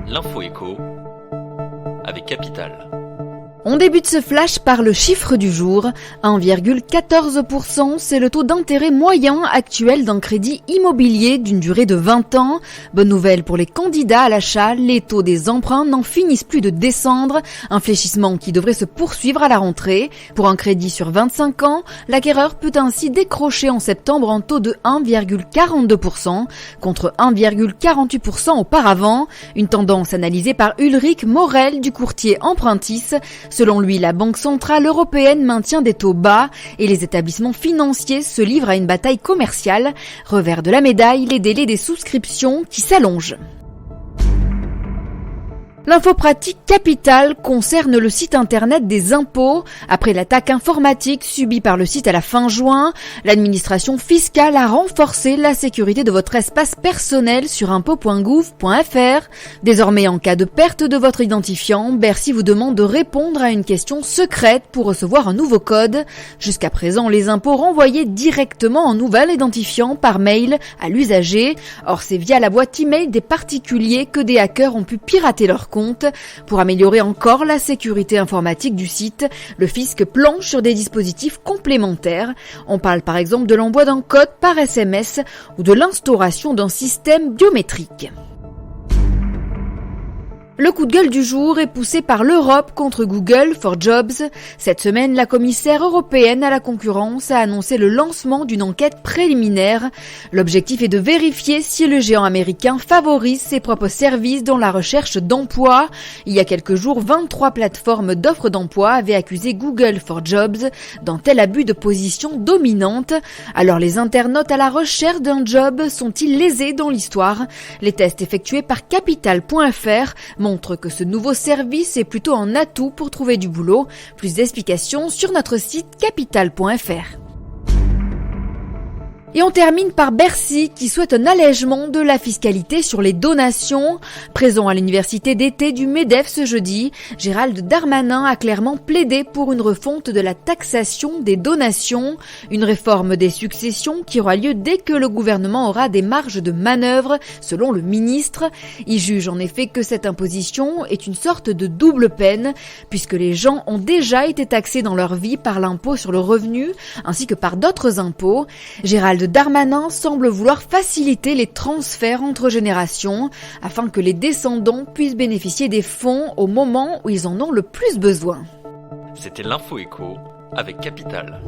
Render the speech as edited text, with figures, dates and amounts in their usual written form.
L'info écho avec Capital. On débute ce flash par le chiffre du jour. 1,14%, c'est le taux d'intérêt moyen actuel d'un crédit immobilier d'une durée de 20 ans. Bonne nouvelle pour les candidats à l'achat, les taux des emprunts n'en finissent plus de descendre, un fléchissement qui devrait se poursuivre à la rentrée. Pour un crédit sur 25 ans, l'acquéreur peut ainsi décrocher en septembre un taux de 1,42% contre 1,48% auparavant. Une tendance analysée par Ulrich Morel du courtier Empruntis. Selon lui, la Banque centrale européenne maintient des taux bas et les établissements financiers se livrent à une bataille commerciale. Revers de la médaille, les délais des souscriptions qui s'allongent. L'info pratique Capital concerne le site internet des impôts. Après l'attaque informatique subie par le site à la fin juin, l'administration fiscale a renforcé la sécurité de votre espace personnel sur impôts.gouv.fr. Désormais, en cas de perte de votre identifiant, Bercy vous demande de répondre à une question secrète pour recevoir un nouveau code. Jusqu'à présent, les impôts renvoyaient directement un nouvel identifiant par mail à l'usager. Or, c'est via la boîte email des particuliers que des hackers ont pu pirater leur compte. Pour améliorer encore la sécurité informatique du site, le fisc planche sur des dispositifs complémentaires. On parle par exemple de l'envoi d'un code par SMS ou de l'instauration d'un système biométrique. Le coup de gueule du jour est poussé par l'Europe contre Google for Jobs. Cette semaine, la commissaire européenne à la concurrence a annoncé le lancement d'une enquête préliminaire. L'objectif est de vérifier si le géant américain favorise ses propres services dans la recherche d'emploi. Il y a quelques jours, 23 plateformes d'offres d'emploi avaient accusé Google for Jobs d'un tel abus de position dominante. Alors les internautes à la recherche d'un job sont-ils lésés dans l'histoire? Les tests effectués par Capital.fr montre que ce nouveau service est plutôt un atout pour trouver du boulot. Plus d'explications sur notre site capital.fr. Et on termine par Bercy qui souhaite un allègement de la fiscalité sur les donations. Présent à l'université d'été du MEDEF ce jeudi, Gérald Darmanin a clairement plaidé pour une refonte de la taxation des donations, une réforme des successions qui aura lieu dès que le gouvernement aura des marges de manœuvre, selon le ministre. Il juge en effet que cette imposition est une sorte de double peine, puisque les gens ont déjà été taxés dans leur vie par l'impôt sur le revenu, ainsi que par d'autres impôts. Gérald Darmanin semble vouloir faciliter les transferts entre générations afin que les descendants puissent bénéficier des fonds au moment où ils en ont le plus besoin. C'était l'info écho avec Capital.